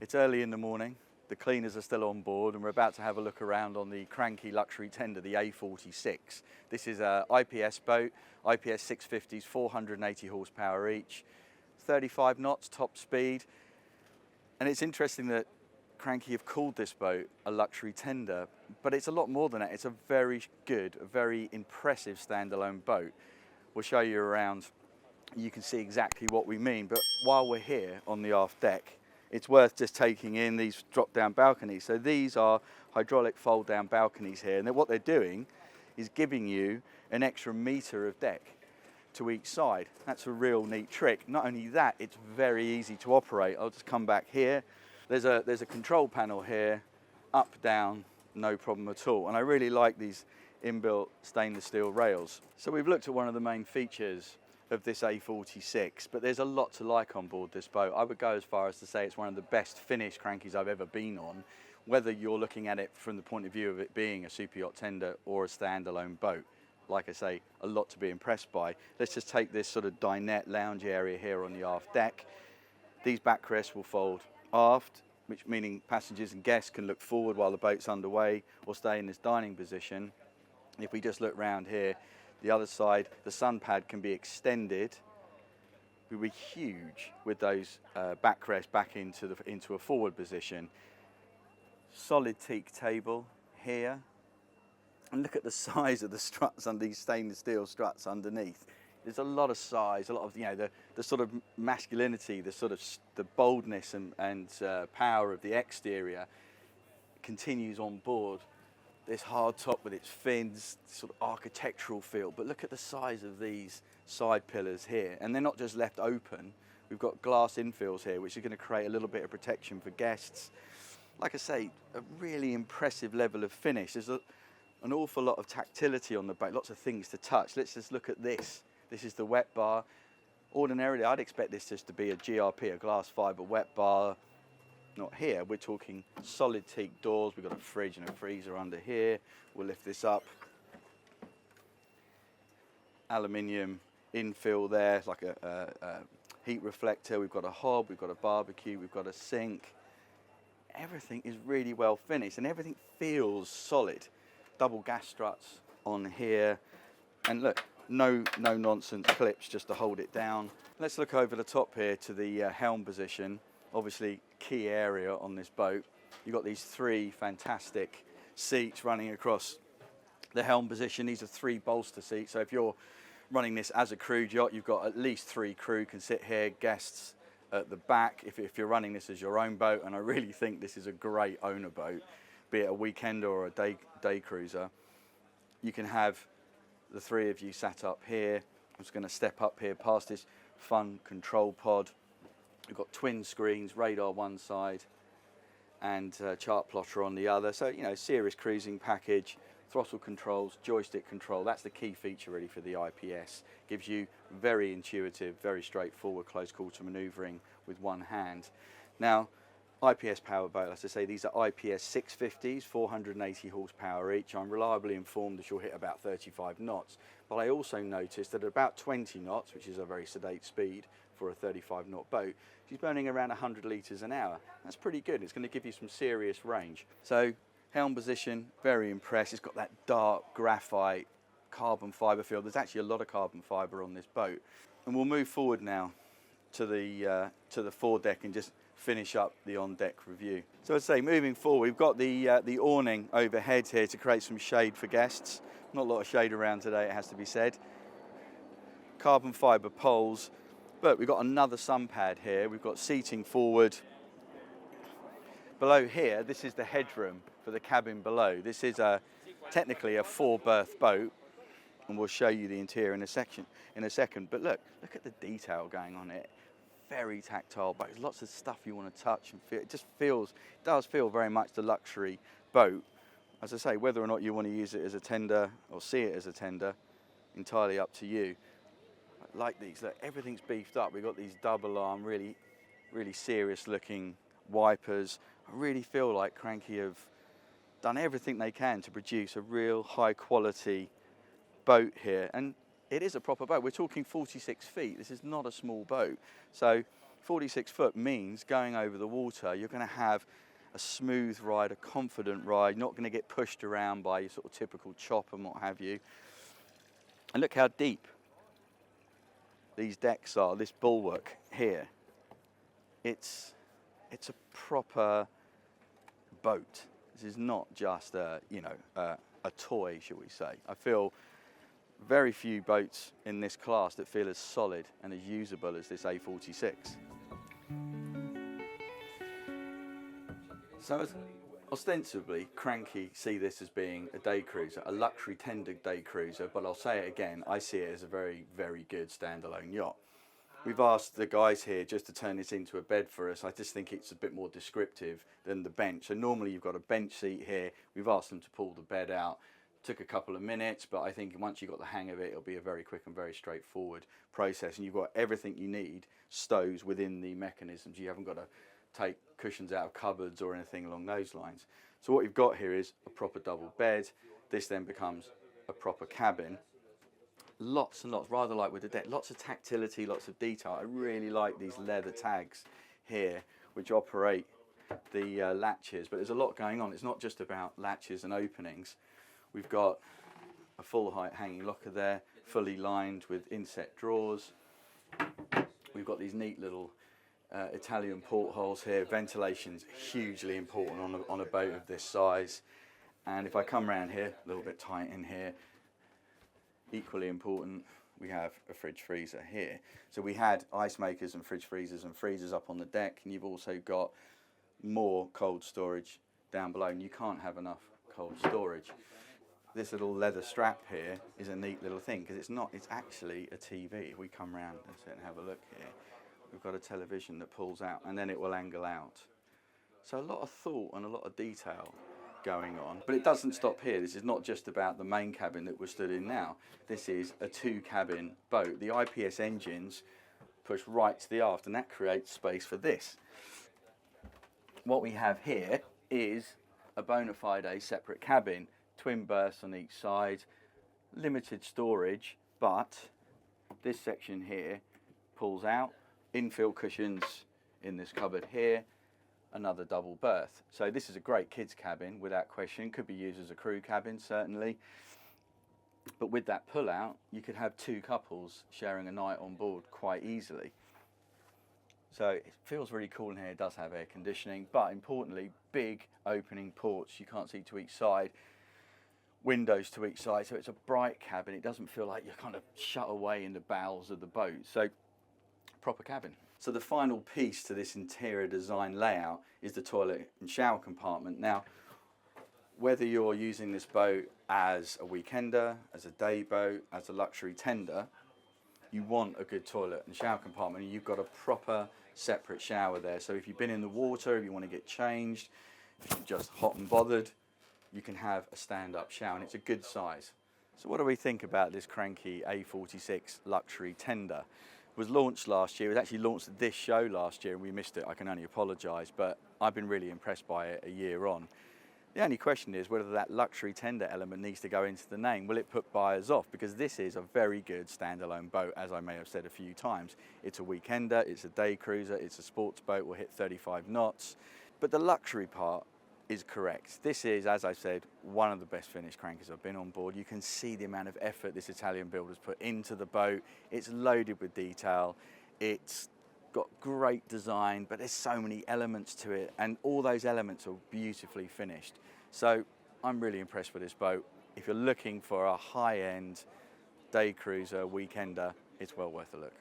It's early in the morning, the cleaners are still on board, and we're about to have a look around on the Cranchi Luxury Tender, the A46. This is an IPS boat, IPS 650s, 480 horsepower each, 35 knots top speed. And it's interesting that Cranchi have called this boat a luxury tender, but it's a lot more than that. It's a very good, a very impressive standalone boat. We'll show you around. You can see exactly what we mean, but while we're here on the aft deck, it's worth just taking in these drop-down balconies. So these are hydraulic fold-down balconies here, and what they're doing is giving you an extra metre of deck to each side. That's a real neat trick. Not only that, it's very easy to operate. I'll just come back here. There's a control panel here, up, down, no problem at all. And I really like these inbuilt stainless steel rails. So we've looked at one of the main features of this A46, but there's a lot to like on board this boat. I would go as far as to say it's one of the best finished Cranchis I've ever been on, whether you're looking at it from the point of view of it being a super yacht tender or a standalone boat. Like I say, a lot to be impressed by. Let's just take this sort of dinette lounge area here on the aft deck. These backrests will fold aft, which meaning passengers and guests can look forward while the boat's underway or stay in this dining position. If we just look round here, the other side, the sun pad can be extended. It will be huge with those backrests back into a forward position. Solid teak table here. And look at the size of the struts on these stainless steel struts underneath. There's a lot of size, a lot of, you know, the sort of masculinity, the sort of the boldness and power of the exterior continues on board. This hard top with its fins, sort of architectural feel, but look at the size of these side pillars here, and they're not just left open. We've got glass infills here, which are going to create a little bit of protection for guests. Like I say, a really impressive level of finish. There's an awful lot of tactility on the boat, lots of things to touch. Let's just look at this. This is the wet bar. Ordinarily, I'd expect this just to be a GRP, a glass fibre wet bar. Not here, we're talking solid teak doors. We've got a fridge and a freezer under here. We'll lift this up. Aluminium infill there, like a heat reflector. We've got a hob, we've got a barbecue, we've got a sink. Everything is really well finished and everything feels solid. Double gas struts on here. And look, no nonsense clips just to hold it down. Let's look over the top here to the helm position. Obviously, key area on this boat. You've got these three fantastic seats running across the helm position. These are 3 bolster seats. So if you're running this as a crewed yacht, you've got at least 3 crew can sit here, guests at the back. If you're running this as your own boat, and I really think this is a great owner boat, be it a weekender or a day cruiser, you can have the 3 of you sat up here. I'm just going to step up here past this fun control pod. We've got twin screens, radar one side and chart plotter on the other. So, you know, serious cruising package, throttle controls, joystick control. That's the key feature really for the IPS. Gives you very intuitive, very straightforward close quarter manoeuvring with one hand. Now, IPS power boat, as I say, these are IPS 650s, 480 horsepower each. I'm reliably informed that you'll hit about 35 knots, but I also noticed that at about 20 knots, which is a very sedate speed for a 35 knot boat, she's burning around 100 litres an hour. That's pretty good. It's going to give you some serious range. So, helm position, very impressed. It's got that dark graphite carbon fibre feel. There's actually a lot of carbon fibre on this boat. And we'll move forward now to the foredeck and just finish up the on-deck review. So as I say, moving forward, we've got the awning overhead here to create some shade for guests. Not a lot of shade around today, it has to be said. Carbon fibre poles, but we've got another sun pad here. We've got seating forward. Below here, this is the headroom for the cabin below. This is technically a 4-berth boat, and we'll show you the interior in a second. But look at the detail going on it. Very tactile boat. There's lots of stuff you want to touch and feel. It does feel very much the luxury boat. As I say, whether or not you want to use it as a tender or see it as a tender, entirely up to you. Like these, look, everything's beefed up. We've got these double arm, really serious looking wipers. I really feel like Cranchi have done everything they can to produce a real high quality boat here. And it is a proper boat. We're talking 46 feet. This is not a small boat. So 46 foot means going over the water, you're going to have a smooth ride, a confident ride, not going to get pushed around by your sort of typical chop and what have you. And look how deep these decks are, this bulwark here. It's a proper boat. This is not just a toy, shall we say. I feel very few boats in this class that feel as solid and as usable as this A46. So ostensibly, Cranchi see this as being a day cruiser, a luxury tender day cruiser, but I'll say it again, I see it as a very, very good standalone yacht. We've asked the guys here just to turn this into a bed for us. I just think it's a bit more descriptive than the bench. So normally you've got a bench seat here. We've asked them to pull the bed out. Took a couple of minutes, but I think once you've got the hang of it, it'll be a very quick and very straightforward process. And you've got everything you need stows within the mechanisms. You haven't got to take cushions out of cupboards or anything along those lines. So what you've got here is a proper double bed. This then becomes a proper cabin. Lots and lots, rather like with the deck, lots of tactility, lots of detail. I really like these leather tags here, which operate the latches, but there's a lot going on. It's not just about latches and openings. We've got a full height hanging locker there, fully lined with inset drawers. We've got these neat little Italian portholes here. Ventilation's hugely important on a boat of this size. And if I come around here, a little bit tight in here, equally important, we have a fridge freezer here. So we had ice makers and fridge freezers and freezers up on the deck, and you've also got more cold storage down below, and you can't have enough cold storage. This little leather strap here is a neat little thing because it's actually a TV. If we come round and have a look here, we've got a television that pulls out and then it will angle out. So a lot of thought and a lot of detail going on, but it doesn't stop here. This is not just about the main cabin that we're stood in now. This is a 2-cabin boat. The IPS engines push right to the aft and that creates space for this. What we have here is a bona fide separate cabin, twin berths on each side, limited storage, but this section here pulls out, infill cushions in this cupboard here, another double berth. So this is a great kids cabin without question, could be used as a crew cabin certainly, but with that pull out you could have 2 couples sharing a night on board quite easily. So it feels really cool in here. It does have air conditioning, but importantly big opening ports, you can't see to each side, windows to each side, so it's a bright cabin. It doesn't feel like you're kind of shut away in the bowels of the boat. So proper cabin. So the final piece to this interior design layout is the toilet and shower compartment. Now, whether you're using this boat as a weekender, as a day boat, as a luxury tender, you want a good toilet and shower compartment, and you've got a proper separate shower there. So if you've been in the water, if you want to get changed, if you're just hot and bothered, you can have a stand-up shower, and it's a good size. So what do we think about this Cranchi A46 Luxury Tender? It was launched last year. It was actually launched at this show last year and we missed it. I can only apologise, but I've been really impressed by it a year on. The only question is whether that luxury tender element needs to go into the name. Will it put buyers off? Because this is a very good standalone boat, as I may have said a few times. It's a weekender, it's a day cruiser, it's a sports boat, will hit 35 knots. But the luxury part is correct. This is, as I said, one of the best finished Cranchis I've been on board. You can see the amount of effort this Italian builder's put into the boat. It's loaded with detail. It's got great design, but there's so many elements to it, and all those elements are beautifully finished. So I'm really impressed with this boat. If you're looking for a high-end day cruiser, weekender, it's well worth a look.